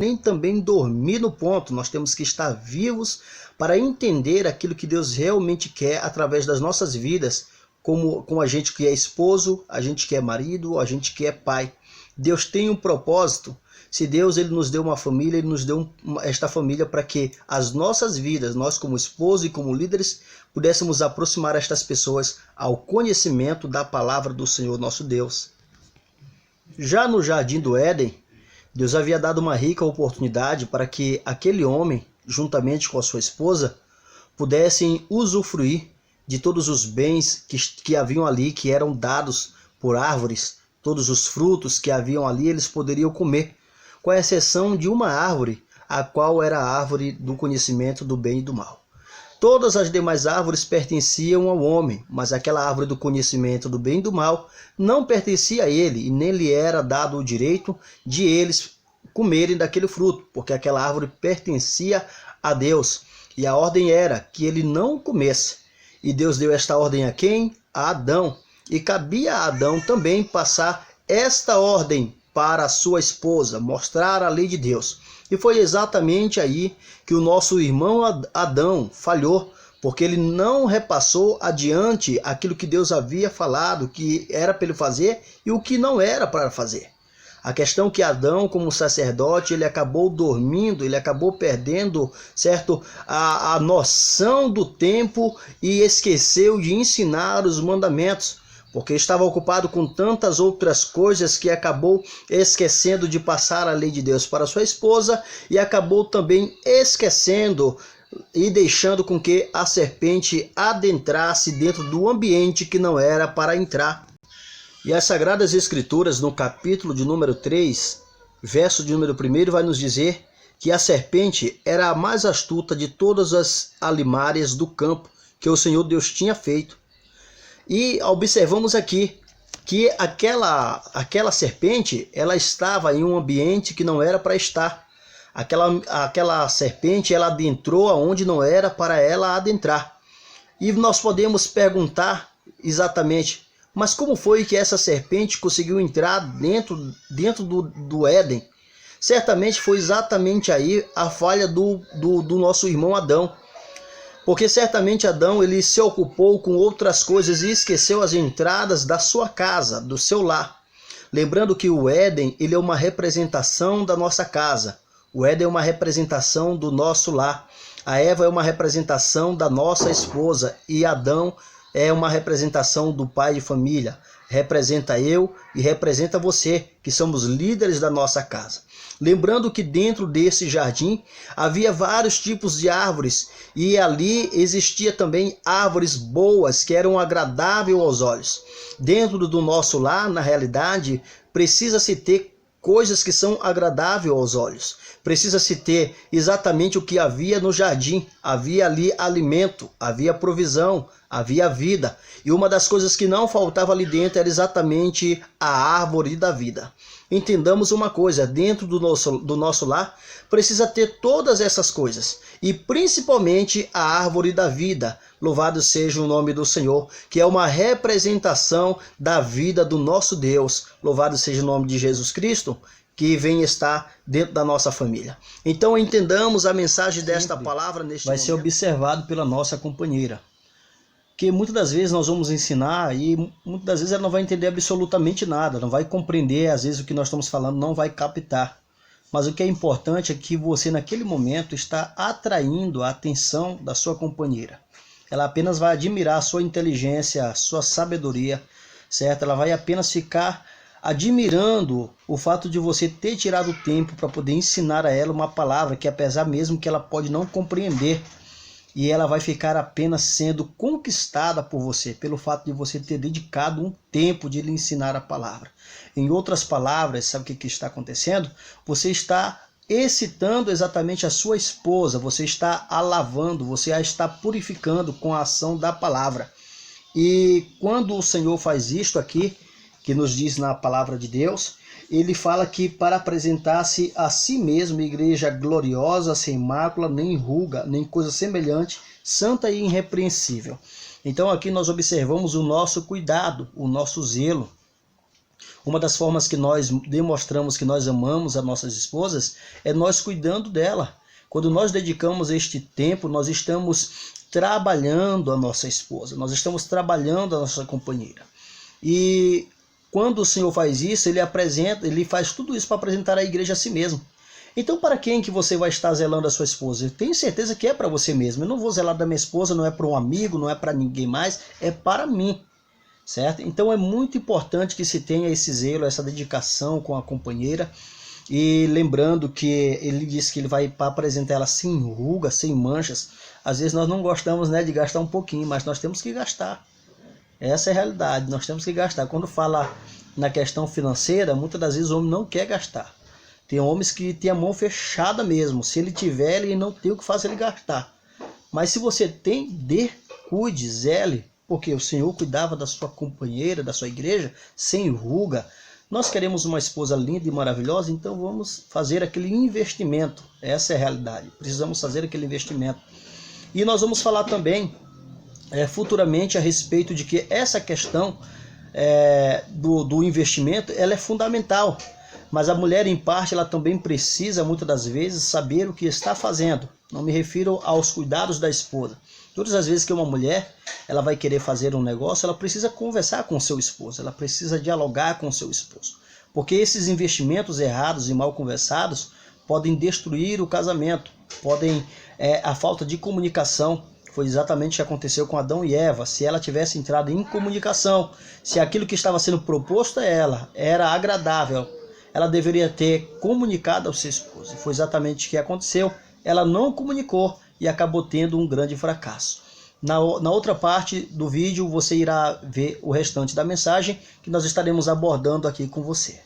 nem também dormir no ponto. Nós temos que estar vivos para entender aquilo que Deus realmente quer através das nossas vidas, como a gente que é esposo, a gente que é marido, a gente que é pai. Deus tem um propósito. Se Deus ele nos deu uma família, ele nos deu esta família para que as nossas vidas, nós como esposo e como líderes, pudéssemos aproximar estas pessoas ao conhecimento da palavra do Senhor nosso Deus. Já no Jardim do Éden, Deus havia dado uma rica oportunidade para que aquele homem, juntamente com a sua esposa, pudessem usufruir de todos os bens que haviam ali, que eram dados por árvores. Todos os frutos que haviam ali, eles poderiam comer, com exceção de uma árvore, a qual era a árvore do conhecimento do bem e do mal. Todas as demais árvores pertenciam ao homem, mas aquela árvore do conhecimento do bem e do mal não pertencia a ele, e nem lhe era dado o direito de eles comerem daquele fruto, porque aquela árvore pertencia a Deus, e a ordem era que ele não comesse. E Deus deu esta ordem a quem? A Adão. E cabia a Adão também passar esta ordem para a sua esposa, mostrar a lei de Deus. E foi exatamente aí que o nosso irmão Adão falhou, porque ele não repassou adiante aquilo que Deus havia falado, que era para ele fazer e o que não era para fazer. A questão que Adão, como sacerdote, ele acabou dormindo, ele acabou perdendo, certo, a noção do tempo e esqueceu de ensinar os mandamentos, porque estava ocupado com tantas outras coisas que acabou esquecendo de passar a lei de Deus para sua esposa e acabou também esquecendo e deixando com que a serpente adentrasse dentro do ambiente que não era para entrar. E as Sagradas Escrituras, no capítulo de número 3, verso de número 1, vai nos dizer que a serpente era a mais astuta de todas as alimárias do campo que o Senhor Deus tinha feito. E observamos aqui que aquela serpente, ela estava em um ambiente que não era para estar. Aquela serpente, ela adentrou aonde não era para ela adentrar. E nós podemos perguntar exatamente, mas como foi que essa serpente conseguiu entrar dentro do Éden? Certamente foi exatamente aí a falha do nosso irmão Adão. Porque certamente Adão ele se ocupou com outras coisas e esqueceu as entradas da sua casa, do seu lar. Lembrando que o Éden ele é uma representação da nossa casa. O Éden é uma representação do nosso lar. A Eva é uma representação da nossa esposa e Adão é uma representação do pai de família. Representa eu e representa você, que somos líderes da nossa casa. Lembrando que dentro desse jardim havia vários tipos de árvores e ali existia também árvores boas que eram agradáveis aos olhos. Dentro do nosso lar, na realidade, precisa-se ter coisas que são agradáveis aos olhos. Precisa-se ter exatamente o que havia no jardim. Havia ali alimento, havia provisão, havia vida. E uma das coisas que não faltava ali dentro era exatamente a árvore da vida. Entendamos uma coisa, dentro do nosso lar precisa ter todas essas coisas. E principalmente a árvore da vida. Louvado seja o nome do Senhor, que é uma representação da vida do nosso Deus. Louvado seja o nome de Jesus Cristo, que vem estar dentro da nossa família. Então entendamos a mensagem desta palavra neste momento. Vai ser observado pela nossa companheira. Que muitas das vezes nós vamos ensinar e muitas das vezes ela não vai entender absolutamente nada, não vai compreender, às vezes o que nós estamos falando não vai captar. Mas o que é importante é que você naquele momento está atraindo a atenção da sua companheira. Ela apenas vai admirar a sua inteligência, a sua sabedoria, certo? Ela vai apenas ficar admirando o fato de você ter tirado o tempo para poder ensinar a ela uma palavra que apesar mesmo que ela pode não compreender, e ela vai ficar apenas sendo conquistada por você, pelo fato de você ter dedicado um tempo de lhe ensinar a palavra. Em outras palavras, sabe o que está acontecendo? Você está excitando exatamente a sua esposa, você está a lavando, você a está purificando com a ação da palavra. E quando o Senhor faz isto aqui, que nos diz na palavra de Deus, ele fala que para apresentar-se a si mesmo, igreja gloriosa, sem mácula, nem ruga, nem coisa semelhante, santa e irrepreensível. Então aqui nós observamos o nosso cuidado, o nosso zelo. Uma das formas que nós demonstramos que nós amamos as nossas esposas é nós cuidando dela. Quando nós dedicamos este tempo, nós estamos trabalhando a nossa esposa, nós estamos trabalhando a nossa companheira. E quando o Senhor faz isso, ele faz tudo isso para apresentar à igreja a si mesmo. Então, para quem que você vai estar zelando a sua esposa? Eu tenho certeza que é para você mesmo. Eu não vou zelar da minha esposa, não é para um amigo, não é para ninguém mais, é para mim. Certo? Então é muito importante que se tenha esse zelo, essa dedicação com a companheira. E lembrando que ele disse que ele vai apresentar ela sem ruga, sem manchas. Às vezes nós não gostamos, né, de gastar um pouquinho, mas nós temos que gastar. Essa é a realidade, nós temos que gastar. Quando fala na questão financeira, muitas das vezes o homem não quer gastar. Tem homens que têm a mão fechada mesmo. Se ele tiver, ele não tem o que fazer ele gastar. Mas se você tem, dê, cuide, zele. Porque o Senhor cuidava da sua companheira, da sua igreja, sem ruga. Nós queremos uma esposa linda e maravilhosa, então vamos fazer aquele investimento. Essa é a realidade. Precisamos fazer aquele investimento. E nós vamos falar também futuramente a respeito de que essa questão do investimento ela é fundamental. Mas a mulher, em parte, ela também precisa, muitas das vezes, saber o que está fazendo. Não me refiro aos cuidados da esposa. Todas as vezes que uma mulher ela vai querer fazer um negócio, ela precisa conversar com o seu esposo, ela precisa dialogar com o seu esposo. Porque esses investimentos errados e mal conversados podem destruir o casamento, a falta de comunicação. Foi exatamente o que aconteceu com Adão e Eva. Se ela tivesse entrado em comunicação, se aquilo que estava sendo proposto a ela era agradável, ela deveria ter comunicado ao seu esposo. Foi exatamente o que aconteceu. Ela não comunicou e acabou tendo um grande fracasso. Na outra parte do vídeo você irá ver o restante da mensagem que nós estaremos abordando aqui com você.